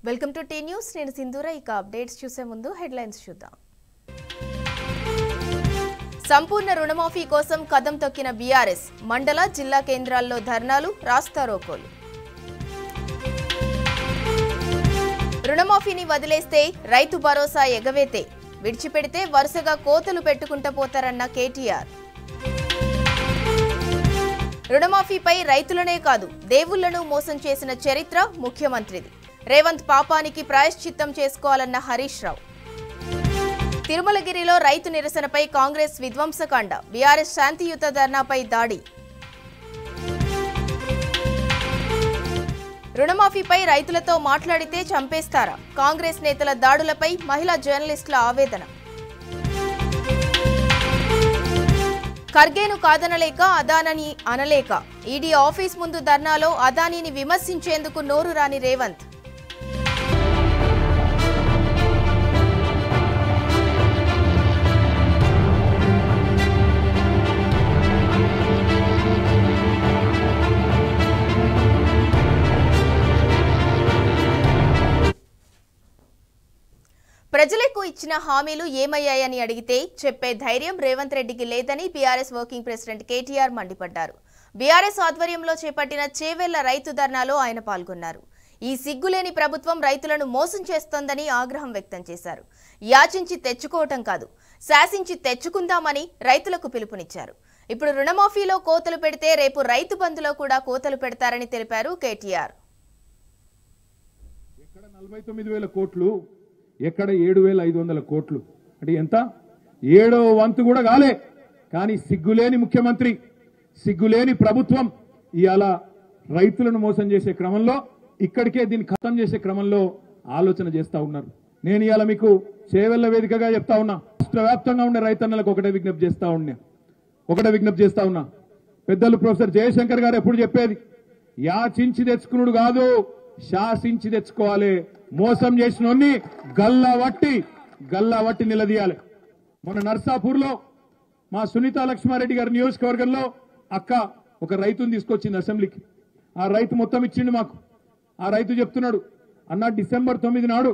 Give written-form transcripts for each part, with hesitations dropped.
Welcome to tea news. నేను సింధూర. ఇక అప్డేట్స్ చూసే ముందు హెడ్లైన్స్ చూద్దాం. సంపూర్ణ రుణమాఫీ కోసం కదం తొక్కిన బీఆర్ఎస్. మండల జిల్లా కేంద్రాల్లో ధర్నాలు, రాస్తారోకోలు. రుణమాఫీని వదిలేస్తే రైతు భరోసా ఎగవేతే, విడిచిపెడితే వరుసగా కోతలు పెట్టుకుంటూ పోతారన్న కేటీఆర్. రుణమాఫీపై రైతులనే కాదు దేవుళ్లను మోసం చేసిన చరిత్ర ముఖ్యమంత్రిది. రేవంత్ పాపానికి ప్రాయశ్చిత్తం చేసుకోవాలన్న హరీష్ రావు. తిరుమలగిరిలో రైతు నిరసనపై కాంగ్రెస్ విధ్వంసకాండ. బీఆర్ఎస్ శాంతియుత ధర్నాపై దాడి. రుణమాఫీపై రైతులతో మాట్లాడితే చంపేస్తారా? కాంగ్రెస్ నేతల దాడులపై మహిళా జర్నలిస్టుల ఆవేదన. ఖర్గేను కాదనలేక అదానని అనలేక ఈడీ ఆఫీస్ ముందు ధర్నాలో అదానీని విమర్శించేందుకు నోరు రాని రేవంత్. ప్రజలకు ఇచ్చిన హామీలు ఏమయ్యాయని అడిగితే చెప్పే ధైర్యం రేవంత్ రెడ్డికి లేదని బీఆర్ఎస్ వర్కింగ్ ప్రెసిడెంట్ కేటీఆర్ మండిపడ్డారు. బీఆర్ఎస్ ఆధ్వర్యంలో చేపట్టిన చేవెళ్ల రైతు ధర్నాలో ఆయన పాల్గొన్నారు. ఈ సిగ్గులేని ప్రభుత్వం రైతులను మోసం చేస్తోందని ఆగ్రహం వ్యక్తం చేశారు. యాచించి తెచ్చుకోవటం కాదు, శాసించి తెచ్చుకుందామని రైతులకు పిలుపునిచ్చారు. ఇప్పుడు రుణమాఫీలో కోతలు పెడితే రేపు రైతు బంధులో కూడా కోతలు పెడతారని తెలిపారు కేటీఆర్. ఎక్కడ 7,500 కోట్లు అంటే ఎంత? 7వ వంతు కూడా కాలే. కానీ సిగ్గులేని ముఖ్యమంత్రి, సిగ్గులేని ప్రభుత్వం ఇవాళ రైతులను మోసం చేసే క్రమంలో, ఇక్కడికే దీన్ని ఖతం చేసే క్రమంలో ఆలోచన చేస్తా ఉన్నారు. నేను ఇవాళ మీకు చేవెళ్ల వేదికగా చెప్తా ఉన్నా, రాష్ట్ర వ్యాప్తంగా ఉండే రైతన్నలకు ఒకటే విజ్ఞప్తి చేస్తా ఉన్నా. పెద్దలు ప్రొఫెసర్ జయశంకర్ గారు ఎప్పుడు చెప్పేది, యాచించి తెచ్చుకునుడు కాదు, శాసించి తెచ్చుకోవాలి. మోసం చేసినోన్ని గల్లావట్టి నిలదీయాలి. మన నర్సాపూర్లో మా సునీతా లక్ష్మారెడ్డి గారి నియోజకవర్గంలో అక్క ఒక రైతుని తీసుకొచ్చింది అసెంబ్లీకి. ఆ రైతు మొత్తం ఇచ్చిండు మాకు. ఆ రైతు చెప్తున్నాడు, అన్న డిసెంబర్ 9 నాడు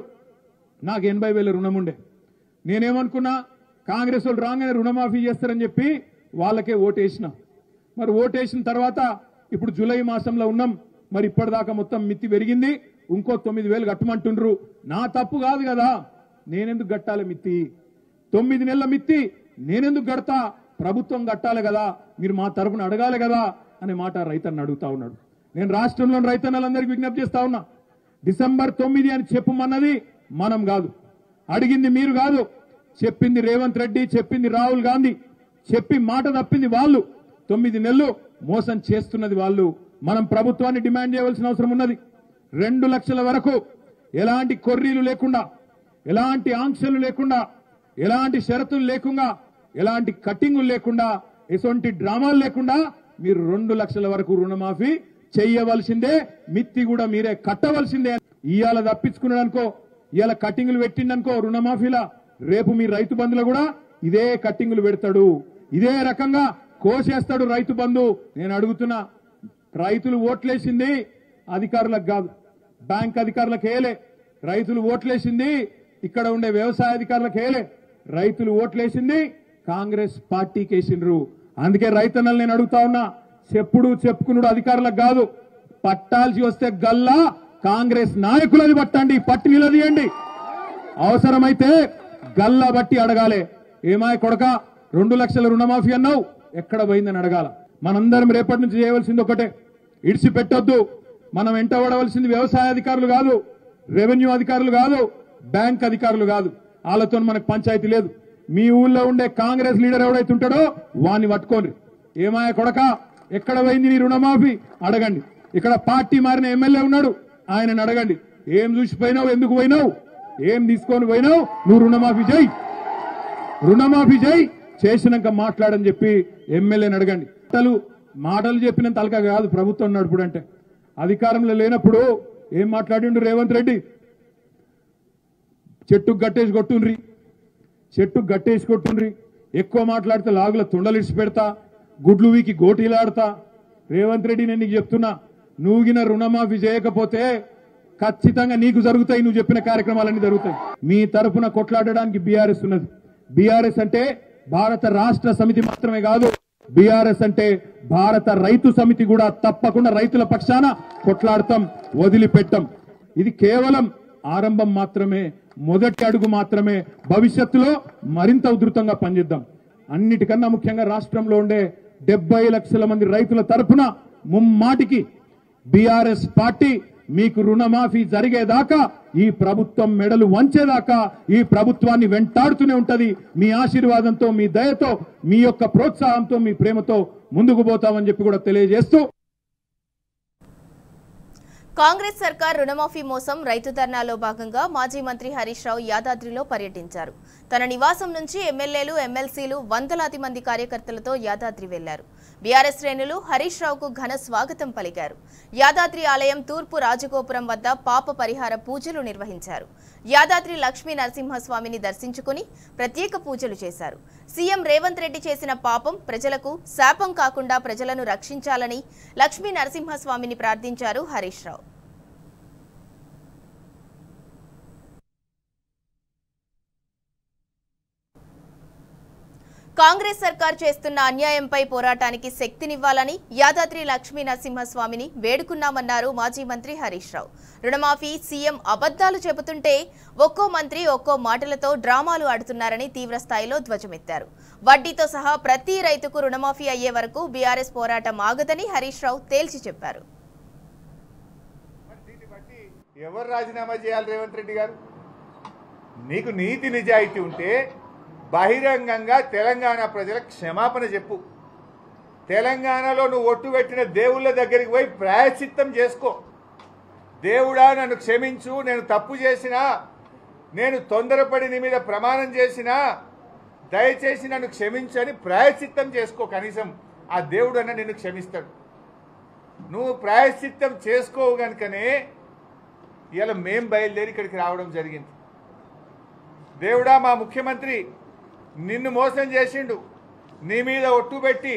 నాకు 80,000 రుణం ఉండే. నేనేమనుకున్నా, కాంగ్రెస్ వాళ్ళు రాగానే రుణమాఫీ చేస్తారని చెప్పి వాళ్ళకే ఓటేసిన. మరి ఓటేసిన తర్వాత ఇప్పుడు జూలై మాసంలో ఉన్నాం. మరి ఇప్పటిదాకా మొత్తం మిత్తి పెరిగింది, ఇంకో 9,000 కట్టమంటుండ్రు. నా తప్పు కాదు కదా, నేనెందుకు కట్టాలి మిత్తి? 9 నెలల మిత్తి నేనెందుకు కడతా? ప్రభుత్వం కట్టాలి కదా, మీరు మా తరఫున అడగాలి కదా అనే మాట రైతన్న అడుగుతా ఉన్నాడు. నేను రాష్ట్రంలోని రైతన్నలందరికీ విజ్ఞప్తి చేస్తా ఉన్నా, డిసెంబర్ 9 అని చెప్పమన్నది మనం కాదు, అడిగింది మీరు కాదు. చెప్పింది రేవంత్ రెడ్డి, చెప్పింది రాహుల్ గాంధీ, చెప్పి మాట తప్పింది వాళ్ళు. 9 నెలలు మోసం చేస్తున్నది వాళ్ళు. మనం ప్రభుత్వాన్ని డిమాండ్ చేయవలసిన అవసరం ఉన్నది. 2 లక్షల వరకు ఎలాంటి కొర్రీలు లేకుండా, ఎలాంటి ఆంక్షలు లేకుండా, ఎలాంటి షరతులు లేకుండా, ఎలాంటి కట్టింగులు లేకుండా, ఎటువంటి డ్రామాలు లేకుండా మీరు 2 లక్షల వరకు రుణమాఫీ చెయ్యవలసిందే. మిత్తి కూడా మీరే కట్టవలసిందే. ఇవాళ తప్పించుకున్నాడనుకో, ఇవాళ కట్టింగులు పెట్టిండనుకో రుణమాఫీలా, రేపు మీ రైతు బంధులో కూడా ఇదే కట్టింగులు పెడతాడు, ఇదే రకంగా కోసేస్తాడు రైతు బంధు. నేను అడుగుతున్నా, రైతులు ఓట్లేసింది అధికారులకు కాదు, బ్యాంక్ అధికారులకు వేయలే. రైతులు ఓట్లేసింది ఇక్కడ ఉండే వ్యవసాయ అధికారులకు వేయలే. రైతులు ఓట్లేసింది కాంగ్రెస్ పార్టీకి వేసిండ్రు. అందుకే రైతన్నలు నేను అడుగుతా ఉన్నా, చెప్పుకున్నాడు అధికారులకు కాదు, పట్టాల్సి వస్తే గల్లా కాంగ్రెస్ నాయకులది పట్టండి, పట్టి నిలదీయండి. అవసరమైతే గల్లా బట్టి అడగాలి. ఏమాయ కొడక 2 లక్షల రుణమాఫీ అన్నావు, ఎక్కడ పోయిందని అడగాల. మనందరం రేపటి నుంచి చేయవలసింది ఒకటే, ఇడిచిపెట్టొద్దు. మనం వెంటబడవలసింది వ్యవసాయ అధికారులు కాదు, రెవెన్యూ అధికారులు కాదు, బ్యాంక్ అధికారులు కాదు. వాళ్ళతో మనకు పంచాయతీ లేదు. మీ ఊళ్ళో ఉండే కాంగ్రెస్ లీడర్ ఎవడైతే ఉంటాడో వాన్ని పట్టుకోండి. ఏమాయ కొడక ఎక్కడ పోయింది నీ రుణమాఫీ అడగండి. ఇక్కడ పార్టీ మారిన ఎమ్మెల్యే ఉన్నాడు, ఆయనను అడగండి. ఏం చూసిపోయినావు, ఎందుకు పోయినావు, ఏం తీసుకొని పోయినావు, నువ్వు రుణమాఫీ చేయి, చేసినాక మాట్లాడని చెప్పి ఎమ్మెల్యేని అడగండి. మాటలు చెప్పినంత అలక కాదు ప్రభుత్వం నడుపుడు అంటే. అధికారంలో లేనప్పుడు ఏం మాట్లాడిండు రేవంత్ రెడ్డి? చెట్టుకు గట్టేసి కొట్టుండ్రి, ఎక్కువ మాట్లాడితే లాగుల తుండలిడిచి పెడతా, గుడ్లు వీకి గోటీలాడతా. రేవంత్ రెడ్డి నేను నీకు చెప్తున్నా, నువ్వుగిన రుణమాఫీ చేయకపోతే ఖచ్చితంగా నీకు జరుగుతాయి, నువ్వు చెప్పిన కార్యక్రమాలన్నీ జరుగుతాయి. మీ తరఫున కొట్లాడడానికి బీఆర్ఎస్ ఉన్నది. బీఆర్ఎస్ అంటే భారత రాష్ట్ర సమితి మాత్రమే కాదు, బీఆర్ఎస్ అంటే భారత రైతు సమితి కూడా. తప్పకుండా రైతుల పక్షాన కొట్లాడతాం, వదిలిపెట్టం. ఇది కేవలం ఆరంభం మాత్రమే, మొదటి అడుగు మాత్రమే. భవిష్యత్తులో మరింత ఉధృతంగా పనిచేద్దాం. అన్నిటికన్నా ముఖ్యంగా రాష్ట్రంలో ఉండే 70 లక్షల మంది రైతుల తరఫున ముమ్మాటికి బీఆర్ఎస్ పార్టీ మీకు రుణమాఫీ జరిగేదాకా, ఈ ప్రభుత్వం మెడలు వంచేదాకా ఈ ప్రభుత్వాన్ని వెంటాడుతూనే ఉంటది. మీ ఆశీర్వాదంతో, మీ దయతో, మీ యొక్క ప్రోత్సాహంతో, మీ ప్రేమతో ముందుకు పోతామని చెప్పి కూడా తెలియజేస్తూ, కాంగ్రెస్ సర్కార్ రుణమాఫీ మోసం రైతు ధర్నాలో భాగంగా మాజీ మంత్రి హరీష్ రావు యాదాద్రిలో పర్యటించారు. తన నివాసం నుంచి ఎమ్మెల్యేలు, ఎమ్మెల్సీలు, వందలాది మంది కార్యకర్తలతో యాదాద్రి వెళ్లారు. బీఆర్ఎస్ శ్రేణులు హరీష్ రావుకు ఘన స్వాగతం పలికారు. యాదాద్రి ఆలయం తూర్పు రాజగోపురం వద్ద పాప పరిహార పూజలు నిర్వహించారు. యాదాద్రి లక్ష్మీ నరసింహస్వామిని దర్శించుకుని ప్రత్యేక పూజలు చేశారు. సీఎం రేవంత్ రెడ్డి చేసిన పాపం ప్రజలకు శాపం కాకుండా ప్రజలను రక్షించాలని లక్ష్మీ నరసింహస్వామిని ప్రార్థించారు హరీష్ రావు. కాంగ్రెస్ సర్కార్ చేస్తున్న అన్యాయంపై పోరాటానికి శక్తినివ్వాలని యాదాద్రి లక్ష్మీ నరసింహస్వామిని వేడుకున్నామన్నారు మాజీ మంత్రి హరీష్ రావు. రుణమాఫీ సీఎం అబద్దాలు చెబుతుంటే ఒక్కో మంత్రి ఒక్కో మాటలతో డ్రామాలు ఆడుతున్నారని తీవ్ర స్థాయిలో ధ్వజమెత్తారు. వడ్డీతో సహా ప్రతి రైతుకు రుణమాఫీ అయ్యే వరకు బీఆర్ఎస్ పోరాటం ఆగదని హరీష్ రావు తేల్చి చెప్పారు. ఎవరు రాజీనామా చేయాలి? రేవంత్ రెడ్డి గారు, నీకు నీతి నిజాయితీ ఉంటే బహిరంగంగా తెలంగాణ ప్రజలకు క్షమాపణ చెప్పు. తెలంగాణలో నువ్వు ఒట్టు పెట్టిన దేవుళ్ళ దగ్గరికి పోయి ప్రాయశ్చిత్తం చేసుకో. దేవుడా నన్ను క్షమించు, నేను తప్పు చేసినా, నేను తొందరపడి నీ మీద ప్రమాణం చేసినా దయచేసి నన్ను క్షమించని ప్రాయశ్చిత్తం చేసుకో. కనీసం ఆ దేవుడు అన్న నిన్ను క్షమిస్తాడు. నువ్వు ప్రాయశ్చిత్తం చేసుకోవు కనుకనే ఇలా మేం బయలుదేరి ఇక్కడికి రావడం జరిగింది. దేవుడా, మా ముఖ్యమంత్రి నిన్ను మోసం చేసిండు, నీ మీద ఒట్టు పెట్టి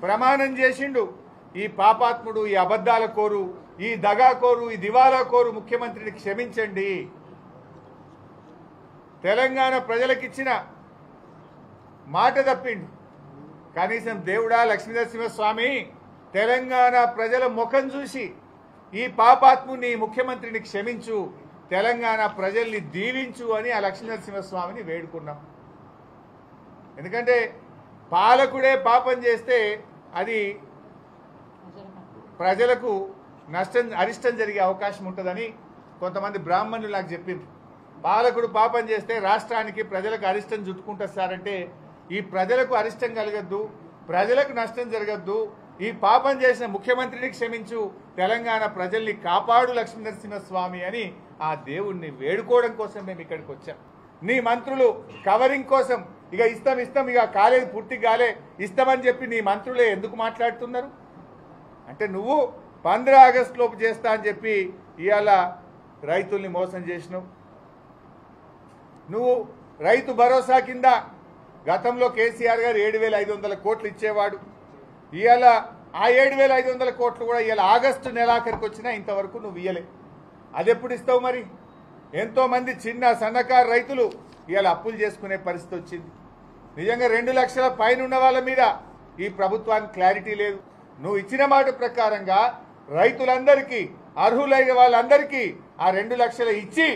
ప్రమాణం చేసిండు. ఈ పాపాత్ముడు, ఈ అబద్ధాల కోరు, ఈ దగాకోరు, ఈ దివాలా కోరు ముఖ్యమంత్రిని క్షమించండి. తెలంగాణ ప్రజలకిచ్చిన మాట తప్పిండు. కనీసం దేవుడా లక్ష్మీనరసింహస్వామి తెలంగాణ ప్రజల ముఖం చూసి ఈ పాపాత్ముని ముఖ్యమంత్రిని క్షమించు, తెలంగాణ ప్రజల్ని దీవించు అని ఆ లక్ష్మీనరసింహస్వామిని వేడుకున్నాం. ఎందుకంటే పాలకుడే పాపం చేస్తే అది ప్రజలకు అరిష్టం జరిగే అవకాశం ఉంటుందని కొంతమంది బ్రాహ్మణులు నాకు చెప్పింది. పాలకుడు పాపం చేస్తే రాష్ట్రానికి ప్రజలకు అరిష్టం చుట్టుకుంటారు సార్ అంటే, ఈ ప్రజలకు అరిష్టం కలగద్దు, ప్రజలకు నష్టం జరగద్దు, ఈ పాపం చేసిన ముఖ్యమంత్రిని క్షమించు, తెలంగాణ ప్రజల్ని కాపాడు లక్ష్మీనరసింహస్వామి అని ఆ దేవుణ్ణి వేడుకోవడం కోసం మేము ఇక్కడికి వచ్చాం. నీ మంత్రులు కవరింగ్ కోసం ఇక ఇస్తాం ఇక కాలేదు, పూర్తి కాలే, ఇస్తామని చెప్పి నీ మంత్రులే ఎందుకు మాట్లాడుతున్నారు అంటే, నువ్వు 15 ఆగస్టు లోపు చేస్తా అని చెప్పి ఇవాళ రైతుల్ని మోసం చేసినావు. నువ్వు రైతు భరోసా కింద గతంలో కేసీఆర్ గారు 7,500 కోట్లు ఇచ్చేవాడు. ఇవాళ ఆ 7,500 కోట్లు కూడా ఇవాళ ఆగస్టు నెలాఖరికి వచ్చినా ఇంతవరకు నువ్వు ఇయ్యలే. అది ఎప్పుడు ఇస్తావు మరి? ఎంతోమంది చిన్న సన్నకారు రైతులు ఇవాళ అప్పులు చేసుకునే పరిస్థితి వచ్చింది. నిజంగా 2 లక్షల పైన ఉన్న వాళ్ళ మీద ఈ ప్రభుత్వానికి క్లారిటీ లేదు. నువ్వు ఇచ్చిన మాట ప్రకారంగా రైతులందరికీ, అర్హులైన వాళ్ళందరికీ ఆ 2 లక్షలు ఇచ్చి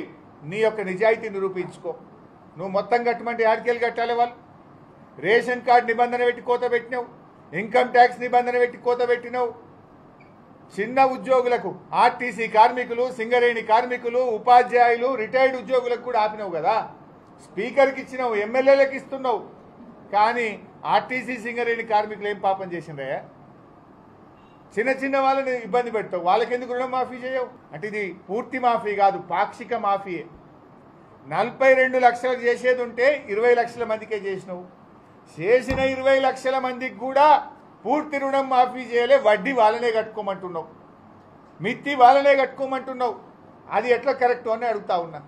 నీ యొక్క నిజాయితీ నిరూపించుకో. నువ్వు మొత్తం కట్టమంటే ఆడికెళ్ళి కట్టాలి. వాళ్ళు రేషన్ కార్డు నిబంధన పెట్టి కోత పెట్టినావు, ఇన్కమ్ ట్యాక్స్ నిబంధన పెట్టి కోత పెట్టినావు. చిన్న ఉద్యోగులకు, ఆర్టీసీ కార్మికులు, సింగరేణి కార్మికులు, ఉపాధ్యాయులు, రిటైర్డ్ ఉద్యోగులకు కూడా ఆపినావు కదా. స్పీకర్కి ఇచ్చినావు, ఎమ్మెల్యేలకు ఇస్తున్నావు, కానీ ఆర్టీసీ సింగరేణి కార్మికులు ఏం పాపం చేసిండ్రయ్యా? చిన్న వాళ్ళని ఇబ్బంది పెడతావు, వాళ్ళకెందుకు రుణమాఫీ చేయవు? అంటే ఇది పూర్తి మాఫీ కాదు, పాక్షిక మాఫీయే. 42 లక్షలకు చేసేది ఉంటే 20 లక్షల మందికే చేసినావు. చేసిన 20 లక్షల మందికి కూడా పూర్తి రుణం మాఫీ చేయలే, వడ్డీ వాళ్ళనే కట్టుకోమంటున్నావు, మిత్తి వాళ్ళనే కట్టుకోమంటున్నావు. అది ఎట్లా కరెక్ట్ అని అడుగుతా ఉన్నా.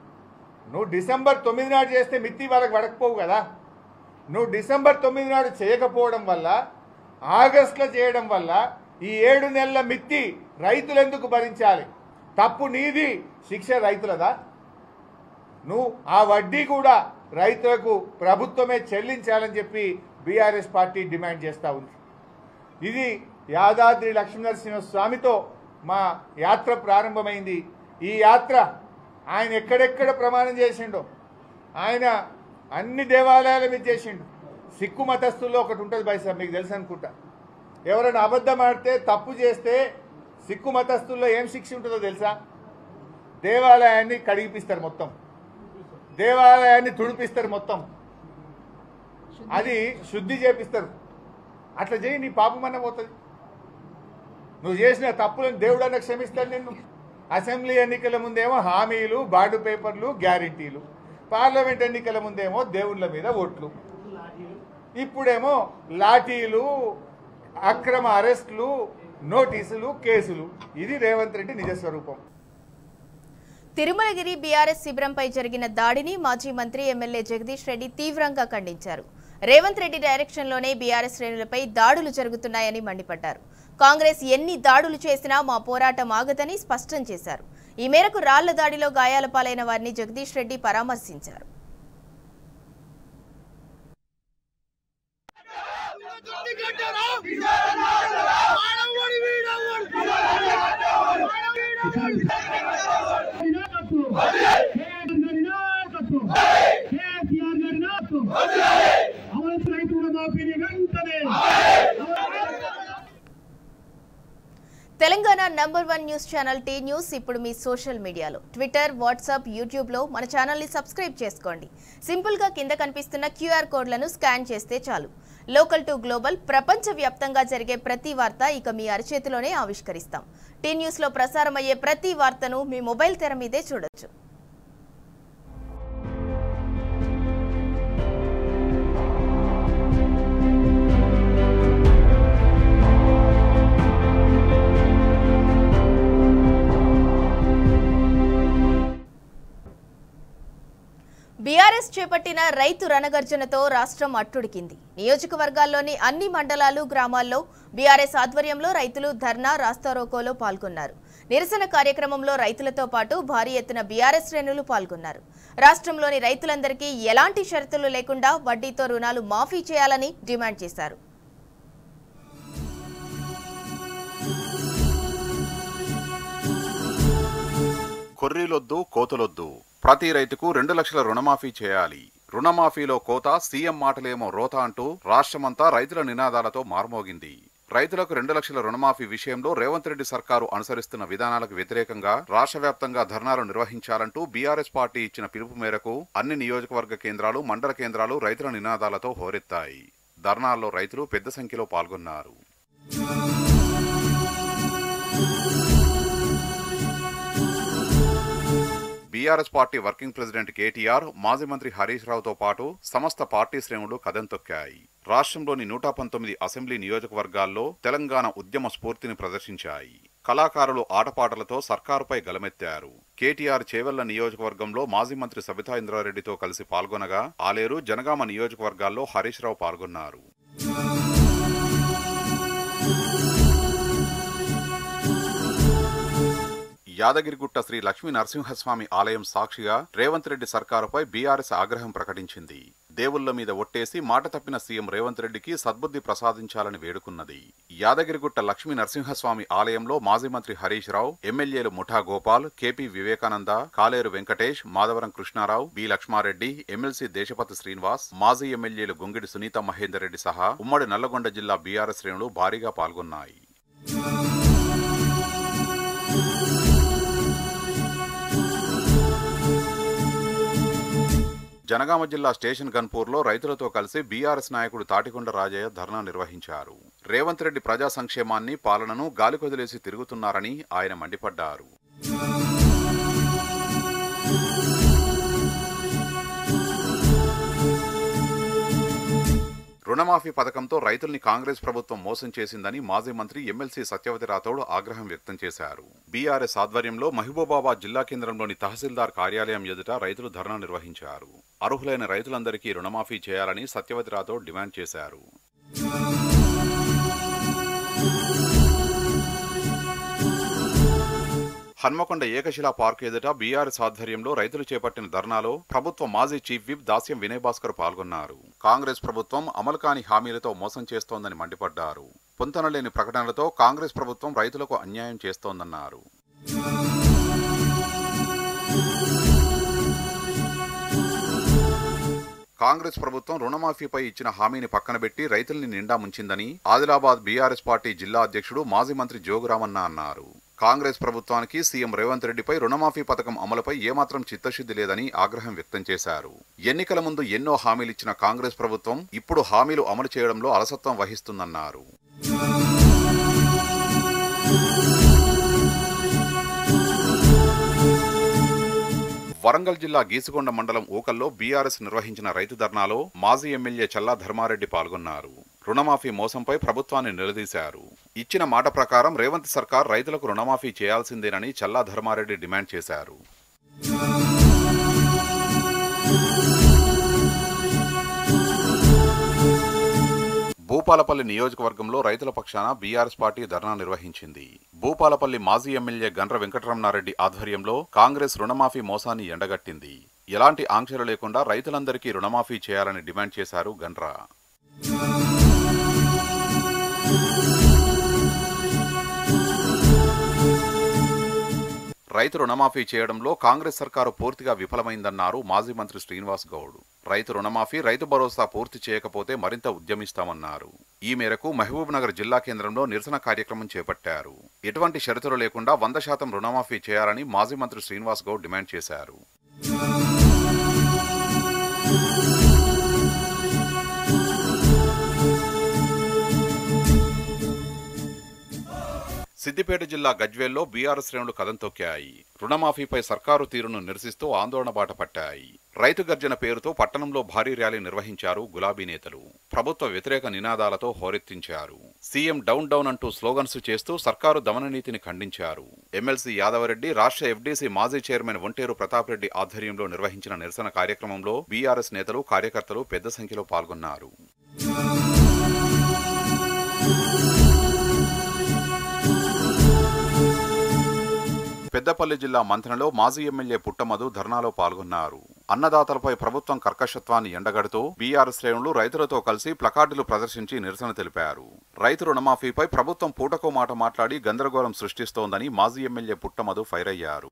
నువ్వు డిసెంబర్ 9 నాడు చేస్తే మిత్తి వాళ్ళకి పడకపోవు కదా. నువ్వు డిసెంబర్ 9 నాడు చేయకపోవడం వల్ల, ఆగస్టులో చేయడం వల్ల ఈ 7 నెలల మిత్తి రైతులు ఎందుకు భరించాలి? తప్పు నీది, శిక్ష రైతులదా? నువ్వు ఆ వడ్డీ కూడా రైతులకు ప్రభుత్వమే చెల్లించాలని చెప్పి బీఆర్ఎస్ పార్టీ డిమాండ్ చేస్తూ ఉంది. ఇది యాదాద్రి లక్ష్మీనరసింహస్వామితో మా యాత్ర ప్రారంభమైంది. ఈ యాత్ర ఆయన ఎక్కడెక్కడ ప్రమాణం చేసిండో ఆయన అన్ని దేవాలయాల మీద చేసిండు. సిక్కు మతస్థుల్లో ఒకటి ఉంటుంది బై సార్, మీకు తెలుసు అనుకుంటా. ఎవరైనా అబద్ధం ఆడితే తప్పు చేస్తే సిక్కు మతస్థుల్లో ఏం శిక్ష ఉంటుందో తెలుసా? దేవాలయాన్ని కడిగిపిస్తారు, మొత్తం దేవాలయాన్ని తుడిపిస్తారు, మొత్తం అది శుద్ధి చేపిస్తారు. అట్లా చేయి, నీ పాపమన్న పోతుంది. నువ్వు చేసిన తప్పులను దేవుడన్నా క్షమిస్తాడు నిన్ను. అసెంబ్లీ ఎన్నికల ముందేమో హామీలు, బాండ్ పేపర్లు, గ్యారెంటీలు. పార్లమెంట్ ఎన్నికల ముందేమో దేవుళ్ళ మీద ఓట్లు. ఇప్పుడేమో లాఠీలు, అక్రమ అరెస్టులు, నోటీసులు, కేసులు. ఇది రేవంత్ రెడ్డి నిజస్వరూపం. తిరుమలగిరి బీఆర్ఎస్ శిబిరంపై జరిగిన దాడిని మాజీ మంత్రి ఎమ్మెల్యే జగదీష్ రెడ్డి తీవ్రంగా ఖండించారు. రేవంత్ రెడ్డి డైరెక్షన్లోనే బీఆర్ఎస్ శ్రేణులపై దాడులు జరుగుతున్నాయని మండిపడ్డారు. కాంగ్రెస్ ఎన్ని దాడులు చేసినా మా పోరాటం ఆగదని స్పష్టం చేశారు. ఈ మేరకు రాళ్ల దాడిలో గాయాల పాలైన వారిని జగదీష్ రెడ్డి పరామర్శించారు. Telangana number 1 news channel T news ఇప్పుడు మీ సోషల్ మీడియాలో ట్విట్టర్, వాట్సాప్, యూట్యూబ్లో మన ఛానల్ని సబ్స్క్రైబ్ చేసుకోండి. సింపుల్గా కింద కనిపిస్తున్న QR కోడ్లను స్కాన్ చేస్తే చాలు. లోకల్ టు గ్లోబల్, ప్రపంచ వ్యాప్తంగా జరిగే ప్రతి వార్త ఇక మీ అరచేతిలోనే ఆవిష్కరిస్తాం. టీ న్యూస్లో ప్రసారమయ్యే ప్రతి వార్తను మీ మొబైల్ తెర మీదే చూడొచ్చు. బీఆర్ఎస్ చేపట్టిన రైతు రణగర్జనతో రాష్ట్రం అట్టుడికింది. నియోజకవర్గాల్లోని అన్ని మండలాలు, గ్రామాల్లో బీఆర్ఎస్ ఆధ్వర్యంలో రైతులు ధర్నా, రాస్తారోకోలో పాల్గొన్నారు. నిరసన కార్యక్రమంలో రైతులతో పాటు భారీ ఎత్తున బీఆర్ఎస్ శ్రేణులు పాల్గొన్నారు. రాష్ట్రంలోని రైతులందరికీ ఎలాంటి షరతులు లేకుండా వడ్డీతో రుణాలు మాఫీ చేయాలని డిమాండ్ చేశారు. కొర్రీలొద్దు, కోతులొద్దు, ప్రతి రైతుకు 2 లక్షల రుణమాఫీ చేయాలి. రుణమాఫీలో కోత, సీఎం మాటలేమో రోత అంటూ రాష్ట్రమంతా రైతుల నినాదాలతో మార్మోగింది. రైతులకు 2 లక్షల రుణమాఫీ విషయంలో రేవంత్ రెడ్డి సర్కారు అనుసరిస్తున్న విధానాలకు వ్యతిరేకంగా రాష్ట్ర వ్యాప్తంగా ధర్నాలు నిర్వహించాలంటూ బీఆర్ఎస్ పార్టీ ఇచ్చిన పిలుపు మేరకు అన్ని నియోజకవర్గ కేంద్రాలు, మండల కేంద్రాలు రైతుల నినాదాలతో హోరెత్తాయి. ధర్నాల్లో రైతులు పెద్ద సంఖ్యలో పాల్గొన్నారు. BRS party working president KTR, మాజీ మంత్రి హరీష్ రావుతో పాటు సమస్త పార్టీ శ్రేణులు కదం తొక్కాయి. రాష్ట్రంలోని 119 అసెంబ్లీ నియోజకవర్గాల్లో తెలంగాణ ఉద్యమ స్ఫూర్తిని ప్రదర్శించాయి. కళాకారులు ఆటపాటలతో సర్కారుపై గలమెత్తారు. కేటీఆర్ చేవెళ్ల నియోజకవర్గంలో మాజీ మంత్రి సబితా ఇంద్రారెడ్డితో కలిసి పాల్గొనగా, ఆలేరు, జనగామ నియోజకవర్గాల్లో హరీష్ రావు పాల్గొన్నారు. యాదగిరిగుట్ట శ్రీ లక్ష్మీ నరసింహస్వామి ఆలయం సాక్షిగా రేవంత్ రెడ్డి సర్కారుపై బీఆర్ఎస్ ఆగ్రహం ప్రకటించింది. దేవుళ్ల మీద ఒట్టేసి మాట తప్పిన సీఎం రేవంత్ రెడ్డికి సద్బుద్ధి ప్రసాదించాలని వేడుకున్నది. యాదగిరిగుట్ట లక్ష్మీ నరసింహస్వామి ఆలయంలో మాజీ మంత్రి హరీష్ రావు, ఎమ్మెల్యేలు ముఠా గోపాల్, కేపీ వివేకానంద, కాలేరు వెంకటేష్, మాధవరం కృష్ణారావు, బి లక్ష్మారెడ్డి, ఎమ్మెల్సీ దేశపతి శ్రీనివాస్, మాజీ ఎమ్మెల్యేలు గుంగిడి సునీత మహేందర్ రెడ్డి సహా ఉమ్మడి నల్లగొండ జిల్లా బీఆర్ఎస్ శ్రేణులు భారీగా పాల్గొన్నాయి. జనగామ జిల్లా స్టేషన్ గన్పూర్లో రైతులతో కలిసి బీఆర్ఎస్ నాయకుడు తాటికొండ రాజయ్య ధర్నా నిర్వహించారు. రేవంత్ రెడ్డి ప్రజా సంక్షేమాన్ని, పాలనను గాలికొదిలేసి తిరుగుతున్నారని ఆయన మండిపడ్డారు. రుణమాఫీ పథకంతో రైతుల్ని కాంగ్రెస్ ప్రభుత్వం మోసం చేసిందని మాజీ మంత్రి ఎమ్మెల్సీ సత్యవతి రాథోడ్ ఆగ్రహం వ్యక్తం చేశారు. బీఆర్ఎస్ ఆధ్వర్యంలో మహబూబాబాద్ జిల్లా కేంద్రంలోని తహసీల్దార్ కార్యాలయం ఎదుట రైతులు ధర్నా నిర్వహించారు. అర్హులైన రైతులందరికీ రుణమాఫీ చేయాలని సత్యవతి రాథోడ్ డిమాండ్ చేశారు. హన్మకొండ ఏకశిలా పార్క్ ఎదుట బీఆర్ఎస్ ఆధ్వర్యంలో రైతులు చేపట్టిన ధర్నాలో ప్రభుత్వ మాజీ చీఫ్ విప్ దాస్యం వినయ్ భాస్కర్ పాల్గొన్నారు. కాంగ్రెస్ ప్రభుత్వం అమలు కాని హామీలతో మోసం చేస్తోందని మండిపడ్డారు. పొంతనలేని ప్రకటనలతో కాంగ్రెస్ ప్రభుత్వం రైతులకు అన్యాయం చేస్తోందన్నారు. కాంగ్రెస్ ప్రభుత్వం రుణమాఫీపై ఇచ్చిన హామీని పక్కనబెట్టి రైతుల్ని నిండా ముంచిందని ఆదిలాబాద్ బీఆర్ఎస్ పార్టీ జిల్లా అధ్యక్షుడు మాజీ మంత్రి జోగురామన్న అన్నారు. కాంగ్రెస్ ప్రభుత్వానికి సీఎం రేవంత్ రెడ్డిపై రుణమాఫీ పథకం అమలుపై ఏమాత్రం చిత్తశుద్ధి లేదని ఆగ్రహం వ్యక్తం చేశారు. ఎన్నికల ముందు ఎన్నో హామీలిచ్చిన కాంగ్రెస్ ప్రభుత్వం ఇప్పుడు హామీలు అమలు చేయడంలో అలసత్వం వహిస్తుందన్నారు. వరంగల్ జిల్లా గీసుకొండ మండలం ఊకల్లో బీఆర్ఎస్ నిర్వహించిన రైతు ధర్నాలో మాజీ ఎమ్మెల్యే చల్లా ధర్మారెడ్డి పాల్గొన్నారు. రుణమాఫీ మోసంపై ప్రభుత్వాన్ని నిలదీశారు. ఇచ్చిన మాట ప్రకారం రేవంత్ సర్కార్ రైతులకు రుణమాఫీ చేయాల్సిందేనని చల్లా ధర్మారెడ్డి డిమాండ్ చేశారు. భూపాలపల్లి నియోజకవర్గంలో రైతుల పక్షాన బీఆర్ఎస్ పార్టీ ధర్నా నిర్వహించింది. భూపాలపల్లి మాజీ ఎమ్మెల్యే గండ్ర వెంకటరమణారెడ్డి ఆధ్వర్యంలో కాంగ్రెస్ రుణమాఫీ మోసాన్ని ఎండగట్టింది. ఎలాంటి ఆంక్షలు లేకుండా రైతులందరికీ రుణమాఫీ చేయాలని డిమాండ్ చేశారు గండ్ర. రైతు రుణమాఫీ చేయడంలో కాంగ్రెస్ సర్కారు పూర్తిగా విఫలమైందన్నారు మాజీ మంత్రి శ్రీనివాస్ గౌడ్. రైతు రుణమాఫీ, రైతు భరోసా పూర్తి చేయకపోతే మరింత ఉద్యమిస్తామన్నారు. ఈ మేరకు మహబూబ్ నగర్ జిల్లా కేంద్రంలో నిరసన కార్యక్రమం చేపట్టారు. ఎటువంటి షరతులు లేకుండా 100% రుణమాఫీ చేయాలని మాజీ మంత్రి శ్రీనివాస్ గౌడ్ డిమాండ్ చేశారు. సిద్దిపేట జిల్లా గజ్వేల్లో బీఆర్ఎస్ శ్రేణులు కదం తొక్కాయి. రుణమాఫీపై సర్కారు తీరును నిరసిస్తూ ఆందోళన బాట పట్టాయి. రైతు గర్జన పేరుతో పట్టణంలో భారీ ర్యాలీ నిర్వహించారు గులాబీ నేతలు. ప్రభుత్వ వ్యతిరేక నినాదాలతో హోరెత్తించారు. సీఎం డౌన్ డౌన్ అంటూ స్లోగన్స్ చేస్తూ సర్కారు దమననీతిని ఖండించారు. ఎమ్మెల్సీ యాదవరెడ్డి, రాష్ట్ర ఎఫ్డీసీ మాజీ చైర్మన్ ఒంటేరు ప్రతాప్ రెడ్డి ఆధ్వర్యంలో నిర్వహించిన నిరసన కార్యక్రమంలో బీఆర్ఎస్ నేతలు, కార్యకర్తలు పెద్ద సంఖ్యలో పాల్గొన్నారు. పెద్దపల్లి జిల్లా మంథనలో మాజీ ఎమ్మెల్యే పుట్టమధు ధర్నాలో పాల్గొన్నారు. అన్నదాతలపై ప్రభుత్వం కర్కశత్వాన్ని ఎండగడుతూ బీఆర్ఎస్ శ్రేణులు రైతులతో కలిసి ప్లకార్డులు ప్రదర్శించి నిరసన తెలిపారు. రైతు రుణమాఫీపై ప్రభుత్వం పూటకో మాట మాట్లాడి గందరగోళం సృష్టిస్తోందని మాజీ ఎమ్మెల్యే పుట్టమధు ఫైర్ అయ్యారు.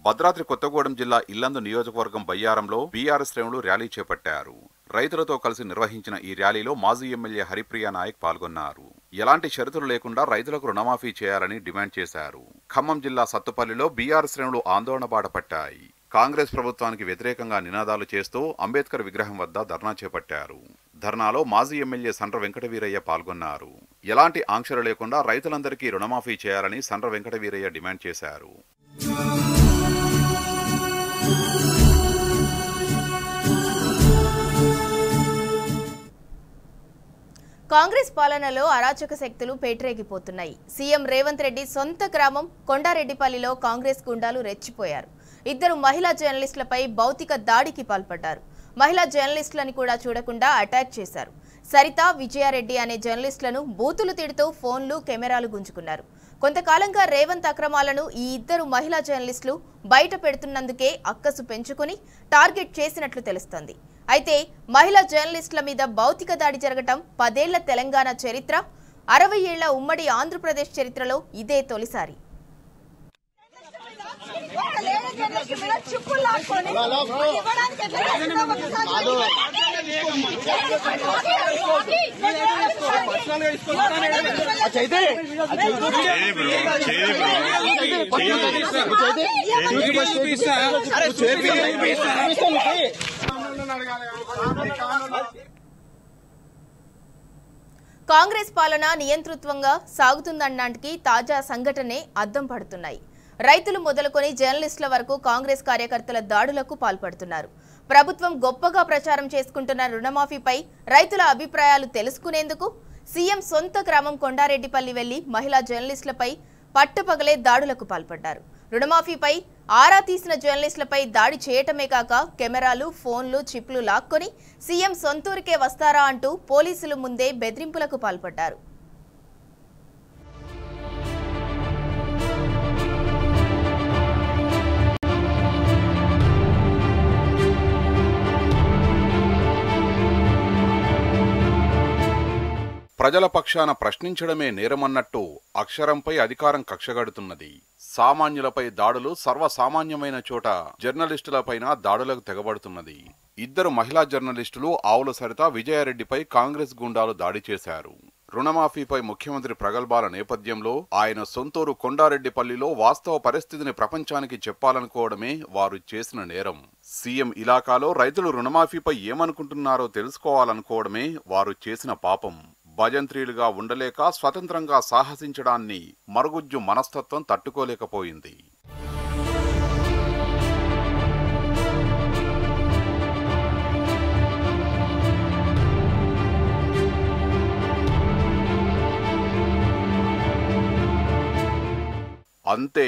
భద్రాద్రి కొత్తగూడెం జిల్లా ఇల్లందు నియోజకవర్గం బయ్యారంలో బీఆర్ఎస్ శ్రేణులు ర్యాలీ చేపట్టారు. రైతులతో కలిసి నిర్వహించిన ఈ ర్యాలీలో మాజీ ఎమ్మెల్యే హరిప్రియ నాయక్ పాల్గొన్నారు. ఎలాంటి షరతులు లేకుండా రైతులకు రుణమాఫీ చేయాలని డిమాండ్ చేశారు. ఖమ్మం జిల్లా సత్తుపల్లిలో బీఆర్ఎస్ శ్రేణులు ఆందోళన బాట పట్టాయి. కాంగ్రెస్ ప్రభుత్వానికి వ్యతిరేకంగా నినాదాలు చేస్తూ అంబేద్కర్ విగ్రహం వద్ద ధర్నా చేపట్టారు. ధర్నాలో మాజీ ఎమ్మెల్యే సండ్ర వెంకటవీరయ్య పాల్గొన్నారు. ఎలాంటి ఆంక్షలు లేకుండా రైతులందరికీ రుణమాఫీ చేయాలని సండ్ర వెంకటవీరయ్య డిమాండ్ చేశారు. కాంగ్రెస్ పాలనలో అరాచక శక్తులు పేటరేగిపోతున్నాయి. సీఎం రేవంత్ రెడ్డి సొంత గ్రామం కొండారెడ్డిపల్లిలో కాంగ్రెస్ గుండాలు రెచ్చిపోయారు. 2 మహిళా జర్నలిస్టులపై భౌతిక దాడికి పాల్పడ్డారు. మహిళా జర్నలిస్టులను కూడా చూడకుండా అటాక్ చేశారు. సరిత, విజయారెడ్డి అనే జర్నలిస్టులను బూతులు తిడుతూ ఫోన్లు, కెమెరాలు గుంజుకున్నారు. కొంతకాలంగా రేవంత్ అక్రమాలను ఈ 2 మహిళా జర్నలిస్టులు బయట పెడుతున్నందుకే అక్కసు పెంచుకుని టార్గెట్ చేసినట్లు తెలుస్తోంది. అయితే మహిళా జర్నలిస్టుల మీద భౌతిక దాడి జరగటం 10 ఏళ్ల తెలంగాణ చరిత్ర, 60 ఏళ్ల ఉమ్మడి ఆంధ్రప్రదేశ్ చరిత్రలో ఇదే తొలిసారి. కాంగ్రెస్ పాలన నియంతృత్వంగా సాగుతుందనడానికి తాజా సంఘటనే అద్దం పడుతున్నాయి. రైతులు మొదలుకొని జర్నలిస్టుల వరకు కాంగ్రెస్ కార్యకర్తల దాడులకు పాల్పడుతున్నారు. ప్రభుత్వం గొప్పగా ప్రచారం చేసుకుంటున్న రుణమాఫీపై రైతుల అభిప్రాయాలు తెలుసుకునేందుకు సీఎం సొంత గ్రామం కొండారెడ్డిపల్లి వెళ్లి మహిళా జర్నలిస్టులపై పట్టపగలే దాడులకు పాల్పడ్డారు. రుణమాఫీపై ఆరా తీసిన జర్నలిస్టులపై దాడి చేయటమే కాక కెమెరాలు, ఫోన్లు, చిప్లు లాక్కొని సీఎం సొంతూరికే వస్తారా అంటూ పోలీసులు ముందే బెదిరింపులకు పాల్పడ్డారు. ప్రజల పక్షాన ప్రశ్నించడమే నేరమన్నట్టు అక్షరంపై అధికారం కక్షగడుతున్నది. సామాన్యులపై దాడులు సర్వసామాన్యమైన చోట జర్నలిస్టులపైన దాడులకు తెగబడుతున్నది. ఇద్దరు మహిళా జర్నలిస్టులు ఆవుల సరిత, విజయారెడ్డిపై కాంగ్రెస్ గుండాలు దాడి చేశారు. రుణమాఫీపై ముఖ్యమంత్రి ప్రగల్భాల నేపథ్యంలో ఆయన సొంతూరు కొండారెడ్డిపల్లిలో వాస్తవ పరిస్థితిని ప్రపంచానికి చెప్పాలనుకోవడమే వారు చేసిన నేరం. సీఎం ఇలాకాలో రైతులు రుణమాఫీపై ఏమనుకుంటున్నారో తెలుసుకోవాలనుకోవడమే వారు చేసిన పాపం. భజంత్రీలుగా ఉండలేక స్వతంత్రంగా సాహసించడాన్ని మరుగుజ్జు మనస్తత్వం తట్టుకోలేకపోయింది. అంతే,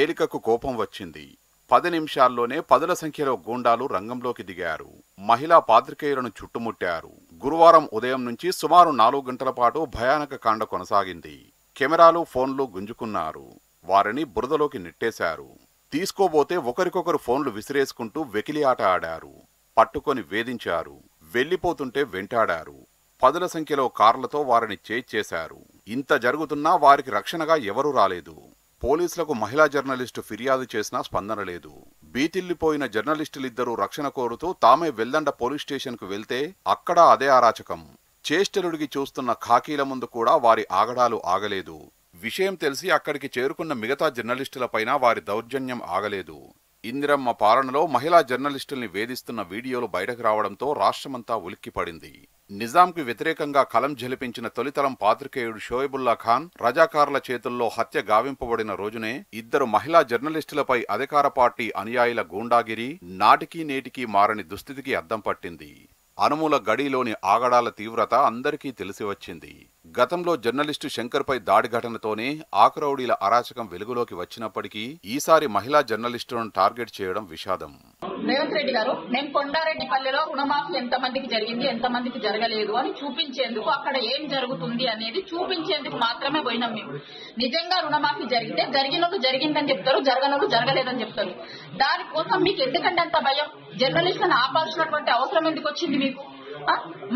ఏలికకు కోపం వచ్చింది. 10 నిమిషాల్లోనే 10ల సంఖ్యలో గూండాలు రంగంలోకి దిగారు. మహిళా పాత్రికేయులను చుట్టుముట్టారు. గురువారం ఉదయం నుంచి సుమారు 4 గంటల పాటు భయానక కాండ కొనసాగింది. కెమెరాలు, ఫోన్లు గుంజుకున్నారు. వారిని బురదలోకి నెట్టేశారు. తీసుకోబోతే ఒకరికొకరు ఫోన్లు విసిరేసుకుంటూ వెకిలి ఆట ఆడారు. పట్టుకొని వేధించారు. వెళ్లిపోతుంటే వెంటాడారు. 10ల సంఖ్యలో కార్లతో వారిని చేశారు. ఇంత జరుగుతున్నా వారికి రక్షణగా ఎవరూ రాలేదు. పోలీసులకు మహిళా జర్నలిస్టు ఫిర్యాదు చేసినా స్పందన లేదు. బీతిల్లిపోయిన జర్నలిస్టులిద్దరూ రక్షణ కోరుతూ తామే వెల్దండ పోలీస్ స్టేషన్కు వెళ్తే అక్కడా అదే అరాచకం. చేష్టలుడికి చూస్తున్న ఖాకీల ముందు కూడా వారి ఆగడాలు ఆగలేదు. విషయం తెలిసి అక్కడికి చేరుకున్న మిగతా జర్నలిస్టులపైన వారి దౌర్జన్యం ఆగలేదు. ఇందిరమ్మ పాలనలో మహిళా జర్నలిస్టుల్ని వేధిస్తున్న వీడియోలు బయటకు రావడంతో రాష్ట్రమంతా ఉలిక్కిపడింది. నిజాంకి వ్యతిరేకంగా కలం జలిపించిన తొలితరం పాత్రికేయుడు షోయబుల్లా ఖాన్ రజాకార్ల చేతుల్లో హత్య గావింపబడిన రోజునే ఇద్దరు మహిళా జర్నలిస్టులపై అధికార పార్టీ అనుయాయుల గూండాగిరి నాటికీ నేటికీ మారని దుస్థితికి అద్దం పట్టింది. అనుమూల గడిలోని ఆగడాల తీవ్రత అందరికీ తెలిసి వచ్చింది. గతంలో జర్నలిస్టు శంకర్పై దాడి ఘటనతోనే ఆకురౌడీల అరాచకం వెలుగులోకి వచ్చినప్పటికీ ఈసారి మహిళా జర్నలిస్టులను టార్గెట్ చేయడం విషాదం. రేవంత్ రెడ్డి గారు, నేను కొండారెడ్డిపల్లిలో రుణమాఫీ ఎంతమందికి జరిగింది, ఎంతమందికి జరగలేదు అని చూపించేందుకు, అక్కడ ఏం జరుగుతుంది అనేది చూపించేందుకు మాత్రమే పోయినాం మేము. నిజంగా రుణమాఫీ జరిగితే జరిగినోళ్ళు జరిగిందని చెప్తారు, జరగనోళ్ళు జరగలేదని చెప్తారు. దానికోసం మీకు ఎందుకంటే అంత భయం? జర్నలిస్టులను ఆపాల్సినటువంటి అవసరం ఎందుకు వచ్చింది మీకు?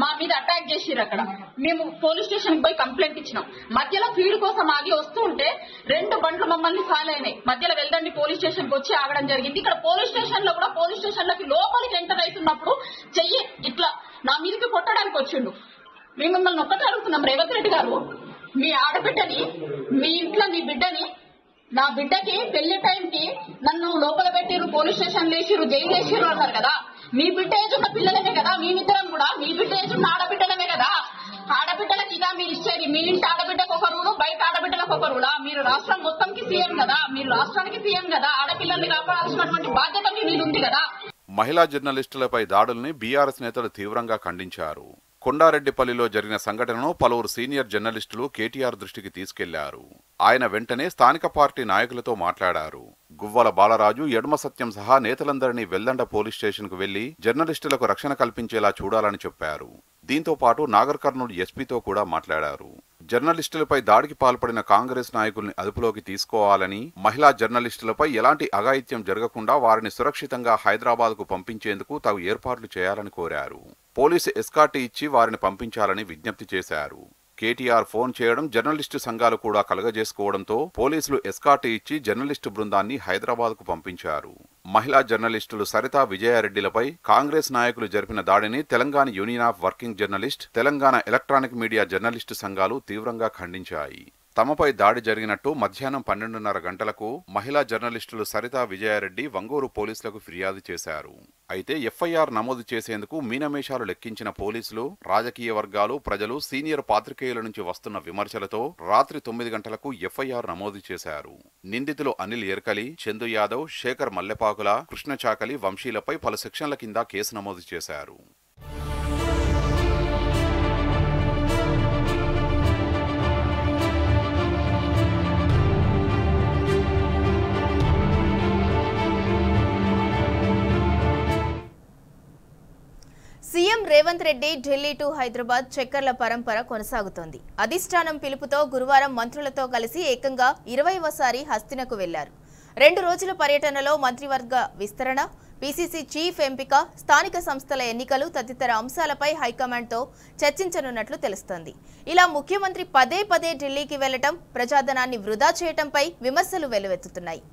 మా మీద అటాక్ చేసిర్రు. అక్కడ మేము పోలీస్ స్టేషన్ పోయి కంప్లైంట్ ఇచ్చినాం. మధ్యలో ఫీడ్ కోసం ఆగి వస్తూ ఉంటే 2 బండ్లు మమ్మల్ని ఫాలో అయినాయి. మధ్యలో వెళ్దండి పోలీస్ స్టేషన్ కి వచ్చి ఆగడం జరిగింది. ఇక్కడ పోలీస్ స్టేషన్ లో కూడా పోలీస్ స్టేషన్ లోకి లోపలికి ఎంటర్ అవుతున్నప్పుడు చెయ్యి ఇట్లా నా మీదకి కొట్టడానికి వచ్చిండు. మేము మిమ్మల్ని ఒక్కటే అడుగుతున్నాం, రేవంత్ రెడ్డి గారు, మీ ఆడబిడ్డని, మీ ఇంట్లో నీ బిడ్డని, నా బిడ్డకి పెళ్లి టైంకి నన్ను లోపల పెట్టిరు, పోలీస్ స్టేషన్ వేసిరు, జైలు వేసిరు అన్నారు కదా. మీ బిడ్డ ఏజ్ ఉన్న పిల్లలమే కదా, మేమిద్దరం కూడా మీ బిడ్డ ఏజ్ ఉన్న ఆడబిడ్డలమే కదా. ఆడబిడ్డలకి ఇదా మీరు ఇచ్చేది? మీ ఇంటి ఆడబిడ్డకు ఒక రూలు, బయట ఆడబిడ్డలకు ఒక రూలా? మీరు రాష్ట్రం మొత్తంకి సీఎం కదా, మీరు రాష్ట్రానికి సీఎం కదా. ఆడపిల్లల్ని కాపాడాల్సినటువంటి బాధ్యత మీ మీద ఉంది కదా. మహిళా జర్నలిస్టులపై దాడుల్ని బీఆర్ఎస్ నేతలు తీవ్రంగా ఖండించారు. కొండారెడ్డిపల్లిలో జరిగిన సంఘటనను పలువురు సీనియర్ జర్నలిస్టులు కేటీఆర్ దృష్టికి తీసుకెళ్లారు. ఆయన వెంటనే స్థానిక పార్టీ నాయకులతో మాట్లాడారు. గువ్వల బాలరాజు, యడుమ సత్యం సహా నేతలందరినీ వెల్దండ పోలీస్ స్టేషన్కు వెళ్లి జర్నలిస్టులకు రక్షణ కల్పించేలా చూడాలని చెప్పారు. దీంతో పాటు నాగర్ కర్నూలు ఎస్పీతో కూడా మాట్లాడారు. జర్నలిస్టులపై దాడికి పాల్పడిన కాంగ్రెస్ నాయకుల్ని అదుపులోకి తీసుకోవాలని, మహిళా జర్నలిస్టులపై ఎలాంటి అఘాయిత్యం జరగకుండా వారిని సురక్షితంగా హైదరాబాద్కు పంపించేందుకు తగు ఏర్పాట్లు చేయాలని కోరారు. పోలీసు ఎస్కార్ట్ ఇచ్చి వారిని పంపించాలని విజ్ఞప్తి చేశారు. కేటీఆర్ ఫోన్ చేయడం జర్నలిస్టు సంఘాలు కూడా కలగజేసుకోవడంతో పోలీసులు ఎస్కార్ట్ ఇచ్చి జర్నలిస్టు బృందాన్ని హైదరాబాద్కు పంపించారు. మహిళా జర్నలిస్టులు సరిత, విజయారెడ్డిలపై కాంగ్రెస్ నాయకులు జరిపిన దాడిని Telangana union of working journalist, Telangana electronic media journalist సంఘాలు తీవ్రంగా ఖండించాయి. తమపై దాడి జరిగినట్టు మధ్యాహ్నం 12:30 గంటలకు మహిళా జర్నలిస్టులు సరిత, విజయారెడ్డి వంగూరు పోలీసులకు ఫిర్యాదు చేశారు. అయితే ఎఫ్ఐఆర్ నమోదు చేసేందుకు మీనమేషాలు లెక్కించిన పోలీసులు, రాజకీయ వర్గాలు, ప్రజలు, సీనియర్ పాత్రికేయుల నుంచి వస్తున్న విమర్శలతో రాత్రి 9 గంటలకు ఎఫ్ఐఆర్ నమోదు చేశారు. నిందితులు అనిల్ ఎర్కలి, చందు యాదవ్, శేఖర్ మల్లెపాకుల, కృష్ణ చాకలి, వంశీలపై పలు సెక్షన్ల కింద కేసు నమోదు చేశారు. రేవంత్ రెడ్డి ఢిల్లీ టు హైదరాబాద్ చక్కర్ల పరంపర కొనసాగుతోంది. అధిష్టానం పిలుపుతో గురువారం మంత్రులతో కలిసి ఏకంగా 20వసారి హస్తినకు వెళ్లారు. 2 రోజుల పర్యటనలో మంత్రివర్గ విస్తరణ, పీసీసీ చీఫ్ ఎంపిక, స్థానిక సంస్థల ఎన్నికలు తదితర అంశాలపై హైకమాండ్తో చర్చించనున్నట్లు తెలుస్తోంది. ఇలా ముఖ్యమంత్రి పదే పదే ఢిల్లీకి వెళ్లటం ప్రజాధనాన్ని వృధా చేయడంపై విమర్శలు వెల్లువెత్తుతున్నాయి.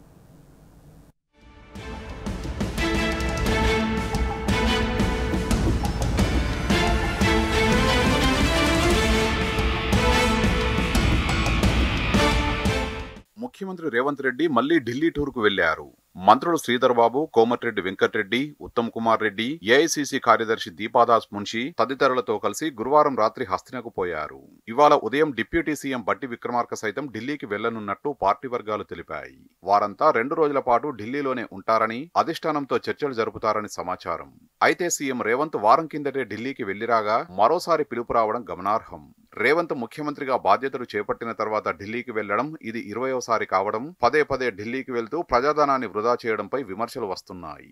ముఖ్యమంత్రి రేవంత్ రెడ్డి మళ్లీ ఢిల్లీ టూర్కు వెళ్లారు. మంత్రులు శ్రీధర్ బాబు, కోమటిరెడ్డి వెంకటరెడ్డి, ఉత్తమ్ కుమార్ రెడ్డి, ఏఐసీసీ కార్యదర్శి దీపాదాస్ మున్షి తదితరులతో కలిసి గురువారం రాత్రి హస్తినకు పోయారు. ఇవాళ ఉదయం డిప్యూటీ సీఎం బట్టి విక్రమార్క సైతం ఢిల్లీకి వెళ్లనున్నట్టు పార్టీ వర్గాలు తెలిపాయి. వారంతా 2 రోజుల పాటు ఢిల్లీలోనే ఉంటారని, అధిష్టానంతో చర్చలు జరుపుతారని సమాచారం. అయితే సీఎం రేవంత్ వారం కిందటే ఢిల్లీకి వెళ్లిరాగా మరోసారి పిలుపు రావడం గమనార్హం. రేవంత్ ముఖ్యమంత్రిగా బాధ్యతలు చేపట్టిన తర్వాత ఢిల్లీకి వెళ్లడం ఇది 20వసారి కావడం, పదే పదే ఢిల్లీకి వెళ్తూ ప్రజాధనాన్ని వృధా చేయడంపై విమర్శలు వస్తున్నాయి.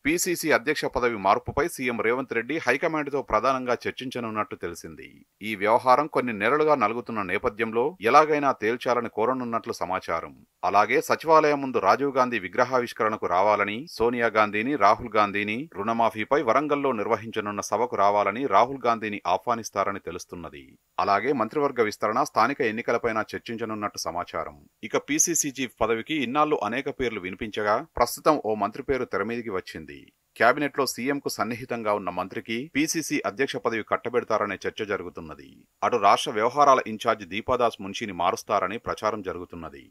పీసీసీ అధ్యక్ష పదవి మార్పుపై సీఎం రేవంత్ రెడ్డి హైకమాండ్తో ప్రధానంగా చర్చించనున్నట్టు తెలిసింది. ఈ వ్యవహారం కొన్ని నెలలుగా నలుగుతున్న నేపథ్యంలో ఎలాగైనా తేల్చాలని కోరనున్నట్లు సమాచారం. అలాగే సచివాలయం ముందు రాజీవ్ గాంధీ విగ్రహావిష్కరణకు రావాలని, సోనియా గాంధీని, రాహుల్ గాంధీని రుణమాఫీపై వరంగల్లో నిర్వహించనున్న సభకు రావాలని రాహుల్ గాంధీని ఆహ్వానిస్తారని తెలుస్తున్నది. అలాగే మంత్రివర్గ విస్తరణ, స్థానిక ఎన్నికలపైన చర్చించనున్నట్టు సమాచారం. ఇక పీసీసీ చీఫ్ పదవికి ఇన్నాళ్లు అనేక పేర్లు వినిపించగా ప్రస్తుతం ఓ మంత్రి పేరు తెరమీదికి వచ్చింది. కేబినెట్ లో సీఎంకు సన్నిహితంగా ఉన్న మంత్రికి పీసీసీ అధ్యక్ష పదవి కట్టబెడతారనే చర్చ జరుగుతున్నది. అటు రాష్ట్ర వ్యవహారాల ఇన్ఛార్జి దీపాదాస్ మున్షిని మారుస్తారని ప్రచారం జరుగుతున్నది.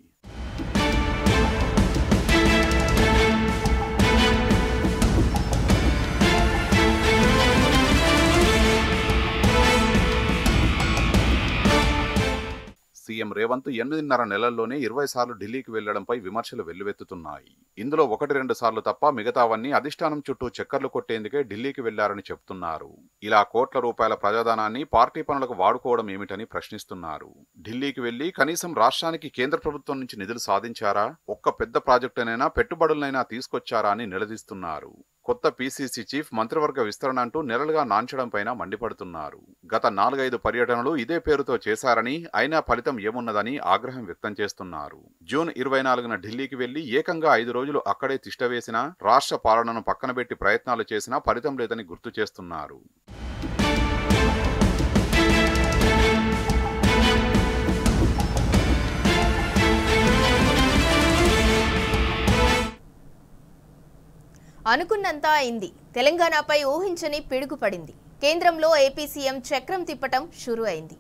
సీఎం రేవంత్ 8.5 నెలల్లోనే 20 సార్లు ఢిల్లీకి వెళ్లడంపై విమర్శలు వెల్లువెత్తుతున్నాయి. ఇందులో 1-2 సార్లు తప్ప మిగతావన్నీ అధిష్టానం చుట్టూ చక్కర్లు కొట్టేందుకే ఢిల్లీకి వెళ్లారని చెప్తున్నారు. ఇలా కోట్ల రూపాయల ప్రజాధనాన్ని పార్టీ పనులకు వాడుకోవడం ఏమిటని ప్రశ్నిస్తున్నారు. ఢిల్లీకి వెళ్లి కనీసం రాష్ట్రానికి కేంద్ర ప్రభుత్వం నుంచి నిధులు సాధించారా, ఒక్క పెద్ద ప్రాజెక్టునైనా పెట్టుబడులైనా తీసుకొచ్చారా అని నిలదీస్తున్నారు. కొత్త పీసీసీ చీఫ్, మంత్రివర్గ విస్తరణ అంటూ నెలలుగా నాంచడంపైన మండిపడుతున్నారు. గత 4-5 పర్యటనలు ఇదే పేరుతో చేశారని, అయినా ఫలితం ఏమున్నదని ఆగ్రహం వ్యక్తం చేస్తున్నారు. జూన్ 24న ఢిల్లీకి వెళ్లి ఏకంగా 5 రోజులు అక్కడే తిష్టవేసినా, రాష్ట్ర పాలనను పక్కనబెట్టి ప్రయత్నాలు చేసినా ఫలితం లేదని గుర్తు చేస్తున్నారు. అనుకున్నంత అయింది. తెలంగాణపై ఊహించని పిడుగు పడింది. కేంద్రంలో ఏపీ సీఎం చక్రం తిప్పటం షురు అయింది.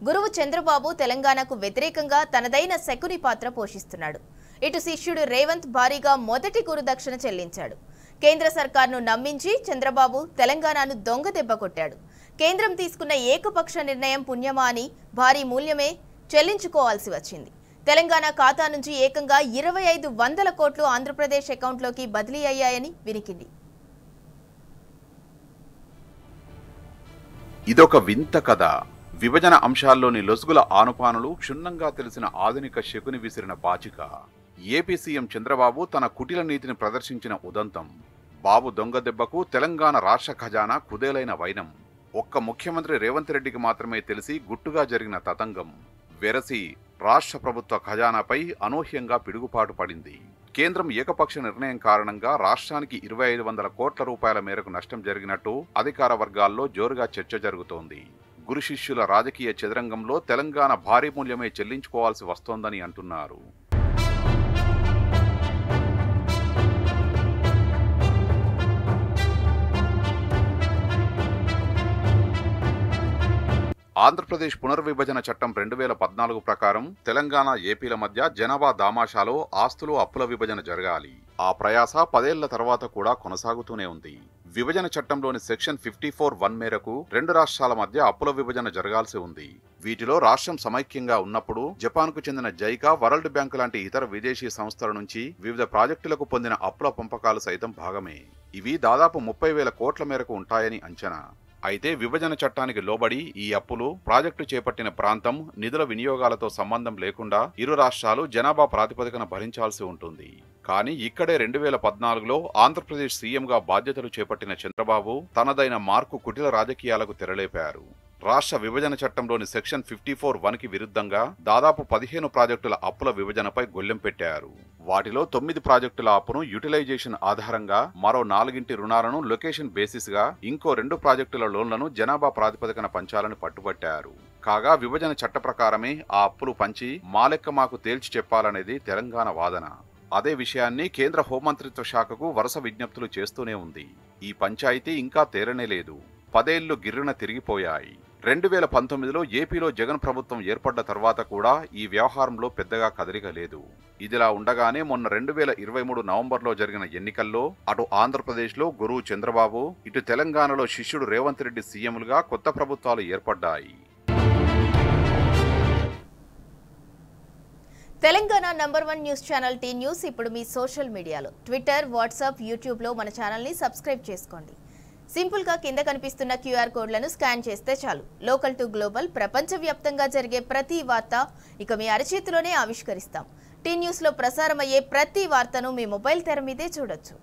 గురువు చంద్రబాబు తెలంగాణకు వ్యతిరేకంగా తనదైన శకుని పాత్ర పోషిస్తున్నాడు. ఇటు శిష్యుడు రేవంత్ భారీగా మొదటి గురుదక్షిణ చెల్లించాడు. కేంద్ర సర్కార్ను నమ్మించి చంద్రబాబు తెలంగాణను దొంగ దెబ్బ కొట్టాడు. కేంద్రం తీసుకున్న ఏకపక్ష నిర్ణయం పుణ్యమా అని భారీ మూల్యమే చెల్లించుకోవాల్సి వచ్చింది. తెలంగాణ ఖాతా నుంచి ఏకంగా 2500 కోట్లు ఆంధ్రప్రదేశ్ అకౌంట్లోకి బదిలీ అయ్యాయని వినికింది. ఇదొక వింత కథ. విభజన అంశాల్లోని లొసుగుల ఆనుపానులు క్షుణ్ణంగా తెలిసిన ఆధునిక శకుని విసిరిన పాచిక. ఏపీ సీఎం చంద్రబాబు తన కుటిల నీతిని ప్రదర్శించిన ఉదంతం. బాబు దొంగ దెబ్బకు తెలంగాణ రాష్ట్ర ఖజానా కుదేలైన వైనం. ఒక్క ముఖ్యమంత్రి రేవంత్ రెడ్డికి మాత్రమే తెలిసి గుట్టుగా జరిగిన తతంగం. వెరసి రాష్ట్ర ప్రభుత్వ ఖజానాపై అనూహ్యంగా పిడుగుపాటు పడింది. కేంద్రం ఏకపక్ష నిర్ణయం కారణంగా రాష్ట్రానికి 2500 కోట్ల రూపాయల మేరకు నష్టం జరిగినట్టు అధికార వర్గాల్లో జోరుగా చర్చ జరుగుతోంది. గురు శిష్యుల రాజకీయ చదరంగంలో తెలంగాణ భారీ మూల్యమే చెల్లించుకోవాల్సి వస్తోందని అంటున్నారు. ఆంధ్రప్రదేశ్ పునర్విభజన చట్టం 2014 ప్రకారం తెలంగాణ, ఏపీల మధ్య జనాభా దామాషాలో ఆస్తులు, అప్పుల విభజన జరగాలి. ఆ ప్రయాస 10 ఏళ్ల తర్వాత కూడా కొనసాగుతూనే ఉంది. విభజన చట్టంలోని సెక్షన్ 54(1) మేరకు 2 రాష్ట్రాల మధ్య అప్పుల విభజన జరగాల్సి ఉంది. వీటిలో రాష్ట్రం సమైక్యంగా ఉన్నప్పుడు జపాన్కు చెందిన జైకా, వరల్డ్ బ్యాంక్ లాంటి ఇతర విదేశీ సంస్థల నుంచి వివిధ ప్రాజెక్టులకు పొందిన అప్పుల పంపకాలు సైతం భాగమే. ఇవి దాదాపు 30,000 కోట్ల మేరకు ఉంటాయని అంచనా. అయితే విభజన చట్టానికి లోబడి ఈ అప్పులు ప్రాజెక్టు చేపట్టిన ప్రాంతం నిధుల వినియోగాలతో సంబంధం లేకుండా ఇరు రాష్ట్రాలు జనాభా ప్రాతిపదికన భరించాల్సి ఉంటుంది. కానీ ఇక్కడే 2014లో ఆంధ్రప్రదేశ్ సీఎంగా బాధ్యతలు చేపట్టిన చంద్రబాబు తనదైన మార్కు కుటిల రాజకీయాలకు తెరలేపారు. రాష్ట్ర విభజన చట్టంలోని సెక్షన్ 54(1)కి విరుద్ధంగా దాదాపు 15 ప్రాజెక్టుల అప్పుల విభజనపై గొల్లెం పెట్టారు. వాటిలో 9 ప్రాజెక్టుల అప్పును యూటిలైజేషన్ ఆధారంగా, మరో 4 రుణాలను లొకేషన్ బేసిస్ గా, ఇంకో 2 ప్రాజెక్టుల లోన్లను జనాభా ప్రాతిపదికన పంచాలని పట్టుబట్టారు. కాగా విభజన చట్ట ప్రకారమే ఆ అప్పులు పంచి మాలెక్క మాకు తేల్చి చెప్పాలనేది తెలంగాణ వాదన. అదే విషయాన్ని కేంద్ర హోంమంత్రిత్వ శాఖకు వరుస విజ్ఞప్తులు చేస్తూనే ఉంది. ఈ పంచాయతీ ఇంకా తేరనే లేదు. 10 ఏళ్లు గిర్రున తిరిగిపోయాయి. 2019లో ఏపీలో జగన్ ప్రభుత్వం ఏర్పడ్డ తర్వాత కూడా ఈ వ్యవహారంలో పెద్దగా కదలిక లేదు. ఇదిలా ఉండగానే మొన్న 2023 నవంబర్లో జరిగిన ఎన్నికల్లో అటు ఆంధ్రప్రదేశ్లో గురువు చంద్రబాబు, ఇటు తెలంగాణలో శిష్యుడు రేవంత్ రెడ్డి సీఎంలుగా కొత్త ప్రభుత్వాలు ఏర్పడ్డాయి. Telangana number 1 news channel T news ఇప్పుడు మీ సోషల్ మీడియాలో ట్విట్టర్, వాట్సాప్, యూట్యూబ్లో మన ఛానల్ని సబ్స్క్రైబ్ చేసుకోండి. సింపుల్గా కింద కనిపిస్తున్న QR కోడ్లను స్కాన్ చేస్తే చాలు. లోకల్ టు గ్లోబల్, ప్రపంచవ్యాప్తంగా జరిగే ప్రతి వార్త ఇక మీ అరచేతిలోనే ఆవిష్కరిస్తాం. టీ న్యూస్లో ప్రసారమయ్యే ప్రతి వార్తను మీ మొబైల్ తెర మీదే చూడొచ్చు.